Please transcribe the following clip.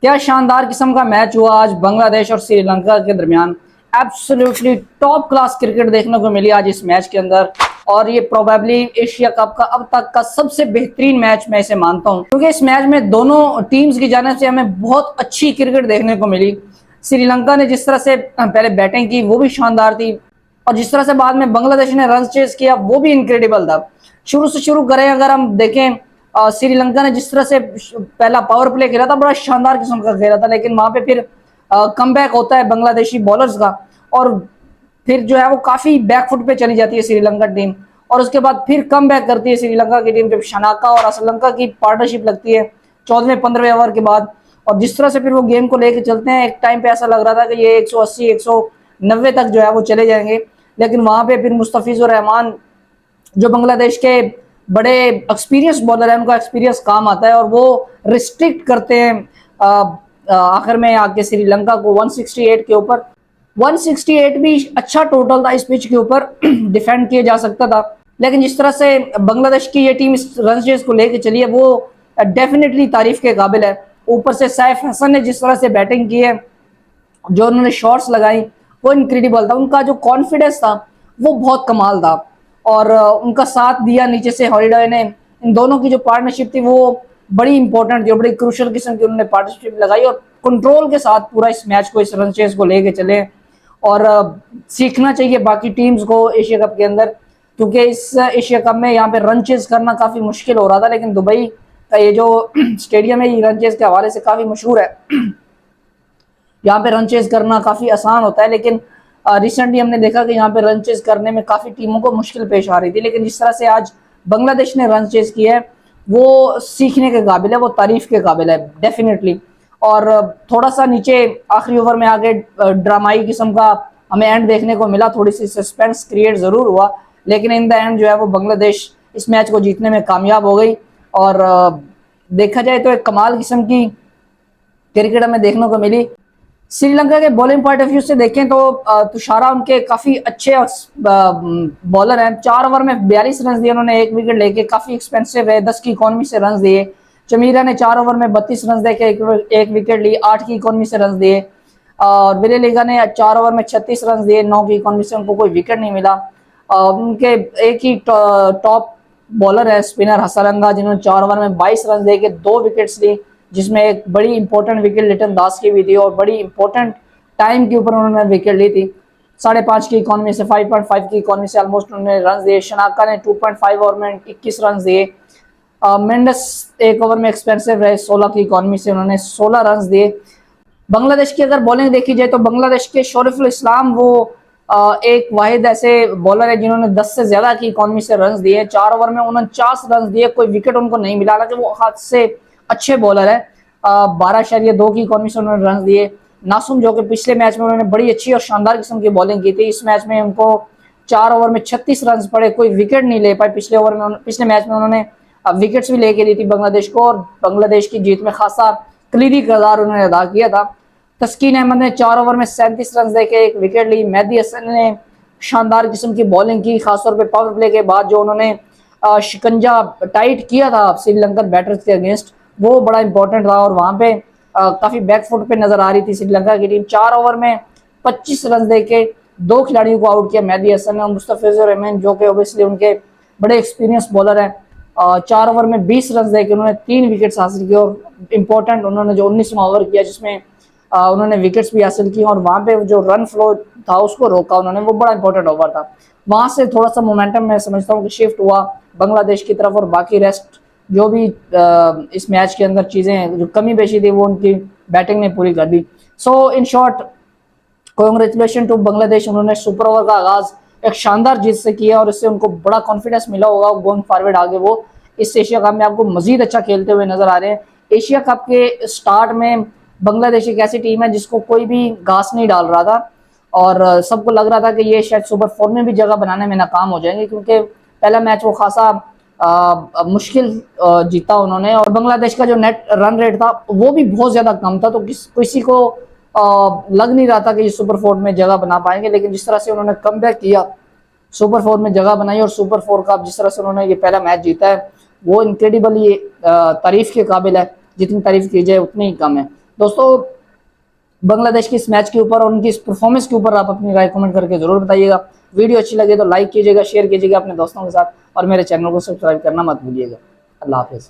क्या शानदार किस्म का मैच हुआ आज बांग्लादेश और श्रीलंका के दरमियान। एब्सोल्युटली टॉप क्लास क्रिकेट देखने को मिली आज इस मैच के अंदर। और ये प्रोबेबली एशिया कप का अब तक का सबसे बेहतरीन मैच मैं इसे मानता हूं, क्योंकि इस मैच में दोनों टीम्स की जाने से हमें बहुत अच्छी क्रिकेट देखने को मिली। श्रीलंका ने जिस तरह से पहले बैटिंग की वो भी शानदार थी, और जिस तरह से बाद में बांग्लादेश ने रन चेस किया वो भी इनक्रेडिबल था। शुरू से शुरू करें अगर हम देखें, श्रीलंका ने जिस तरह से पहला पावर प्ले खेला था बड़ा शानदार किस्म का खेला था, लेकिन वहां पे फिर कम बैक होता है बांग्लादेशी बॉलर्स का, और फिर जो है वो काफी बैकफुट पे चली जाती है श्रीलंका टीम। और उसके बाद फिर कम बैक करती है श्रीलंका की टीम जब शनाका और श्रीलंका की पार्टनरशिप लगती है 14वें-15वें ओवर के बाद। और जिस तरह से फिर वो गेम को लेकर चलते हैं, एक टाइम पे ऐसा लग रहा था कि ये 180 190 तक जो है वो चले जाएंगे, लेकिन वहां पे फिर मुस्तफिजुर रहमान जो बांग्लादेश के बड़े एक्सपीरियंस बॉलर है, उनका एक्सपीरियंस काम आता है और वो रिस्ट्रिक्ट करते हैं आखिर में आके श्रीलंका को 168 के ऊपर। 168 भी अच्छा टोटल था इस पिच के ऊपर डिफेंड किया जा सकता था, लेकिन जिस तरह से बांग्लादेश की ये टीम इस रन चेस को लेकर चली है वो डेफिनेटली तारीफ के काबिल है। ऊपर से सैफ हसन ने जिस तरह से बैटिंग की है, जो उन्होंने शॉट्स लगाई वो इनक्रेडिबल था। उनका जो कॉन्फिडेंस था वो बहुत कमाल था, और उनका साथ दिया नीचे से हॉलीडे ने। इन दोनों की जो पार्टनरशिप थी वो बड़ी इंपॉर्टेंट थी और बड़ी क्रूशल किस्म की उन्होंने पार्टनरशिप लगाई, और कंट्रोल के साथ पूरा इस मैच को, इस रन चेस को लेके चले। और सीखना चाहिए बाकी टीम्स को एशिया कप के अंदर, क्योंकि इस एशिया कप में यहाँ पे रन चेस करना काफी मुश्किल हो रहा था, लेकिन दुबई का ये जो स्टेडियम है ये रन चेस के हवाले से काफी मशहूर है। यहाँ पे रन चेस करना काफी आसान होता है, लेकिन रिसेंटली हमने देखा कि यहाँ पे रन चेस करने में काफी टीमों को मुश्किल पेश आ रही थी। लेकिन जिस तरह से आज बांग्लादेश ने रन चेस किया है वो सीखने के काबिल है, वो तारीफ के काबिल है डेफिनेटली। और थोड़ा सा नीचे आखिरी ओवर में आगे ड्रामाई किस्म का हमें एंड देखने को मिला, थोड़ी सी सस्पेंस क्रिएट जरूर हुआ, लेकिन इन द एंड जो है वो बांग्लादेश इस मैच को जीतने में कामयाब हो गई। और देखा जाए तो एक कमाल किस्म की क्रिकेट हमें देखने को मिली। श्रीलंका के बॉलिंग पॉइंट ऑफ व्यू से देखें तो तुषारा उनके काफी अच्छे बॉलर हैं। 4 ओवर में 42 रन दिए उन्होंने, 1 विकेट लेके, काफी एक्सपेंसिव है, 10 की इकोनॉमी से रन दिए। चमीरा ने 4 ओवर में 32 रन देके एक विकेट ली, 8 की इकोनॉमी से रन दिए। और विलेलिगा ने 4 ओवर में 36 रन दिए, 9 की इकोनॉमी से, उनको कोई विकेट नहीं मिला। उनके एक ही टॉप बॉलर है स्पिनर हसरंगा, जिन्होंने 4 ओवर में 22 रन देके 2 विकेट्स ली, जिसमें एक बड़ी इंपॉर्टेंट विकेट लिटन दास की भी थी और बड़ी इंपॉर्टेंट टाइम के ऊपर उन्होंने विकेट ली थी। 5.5 की इकोनॉमी से, 5.5 की इकोनॉमी से ऑलमोस्ट उन्होंने रन दिए। शनाका ने 2.5 ओवर में 21 रन दिए। मेंडस 1 ओवर में एक्सपेंसिव रहे, 16 की इकोनॉमी से उन्होंने 16 रन दिए। बांग्लादेश की अगर बॉलिंग देखी जाए तो बांग्लादेश के शोरफुल इस्लाम वो एक वाहिद ऐसे बॉलर है जिन्होंने 10 से ज्यादा की इकोनॉमी से रन दिए। 4 ओवर में 49 रन दिए, कोई विकेट उनको नहीं मिला, हालांकि वो हाथ से अच्छे बॉलर है। 12.2 की इकोनॉमी से उन्होंने रन दिए। नासुम जो कि पिछले मैच में उन्होंने बड़ी अच्छी और शानदार किस्म की बॉलिंग की थी, इस मैच में उनको 4 ओवर में 36 रन पड़े, कोई विकेट नहीं ले पाए। पिछले मैच में उन्होंने विकेट्स भी लेके दी थी बांग्लादेश को, और बांग्लादेश की जीत में खासा क्लीरी किरदार उन्होंने अदा किया था। तस्कीन अहमद ने 4 ओवर में 37 रन देके 1 विकेट ली। मेहदी हसन ने शानदार किस्म की बॉलिंग की, खासतौर पे पावर प्ले के बाद जो उन्होंने शिकंजा टाइट किया था श्रीलंकन बैटर्स के अगेंस्ट, वो बड़ा इंपॉर्टेंट था। और वहां पे काफी बैकफुट पे नजर आ रही थी श्रीलंका की टीम। 4 ओवर में 25 रन देके 2 खिलाड़ियों को आउट किया, मेहदी हसन और मुस्तफिजुर रहमान, जो कि ओबियसली उनके बड़े एक्सपीरियंस बॉलर हैं। 4 ओवर में 20 रन देके उन्होंने 3 विकेट्स हासिल किए, और इंपॉर्टेंट उन्होंने जो 19वां ओवर किया जिसमें उन्होंने विकेट्स भी हासिल की, और वहां पे जो रन फ्लो था उसको रोका उन्होंने, वो बड़ा इंपॉर्टेंट ओवर था। वहां से थोड़ा सा मोमेंटम मैं समझता हूँ कि शिफ्ट हुआ बांग्लादेश की तरफ, और बाकी रेस्ट जो भी इस मैच के अंदर चीजें जो कमी बेशी थी वो उनकी बैटिंग ने पूरी कर दी। So in short, congratulation to Bangladesh, उन्होंने सुपर ओवर का आगाज एक शानदार जीत से किया और इससे उनको बड़ा कॉन्फिडेंस मिला होगा गोइंग फॉरवर्ड। आगे वो इस एशिया कप में आपको मजीद अच्छा खेलते हुए नजर आ रहे हैं। एशिया कप के स्टार्ट में बांग्लादेश एक ऐसी टीम है जिसको कोई भी घास नहीं डाल रहा था, और सबको लग रहा था कि ये शायद सुपर 4 में भी जगह बनाने में नाकाम हो जाएंगे, क्योंकि पहला मैच वो खासा मुश्किल जीता उन्होंने, और बांग्लादेश का जो नेट रन रेट था वो भी बहुत ज्यादा कम था, तो किसी को लग नहीं रहा था कि ये सुपर 4 में जगह बना पाएंगे। लेकिन जिस तरह से उन्होंने कमबैक किया, सुपर 4 में जगह बनाई, और सुपर 4 का जिस तरह से उन्होंने ये पहला मैच जीता है वो इनक्रेडिबली तारीफ के काबिल है। जितनी तारीफ की जाए उतनी ही कम है। दोस्तों बांग्लादेश की इस मैच के ऊपर और उनकी इस परफॉर्मेंस के ऊपर आप अपनी राय कमेंट करके जरूर बताइएगा। वीडियो अच्छी लगे तो लाइक कीजिएगा, शेयर कीजिएगा अपने दोस्तों के साथ और मेरे चैनल को सब्सक्राइब करना मत भूलिएगा। अल्लाह हाफिज़।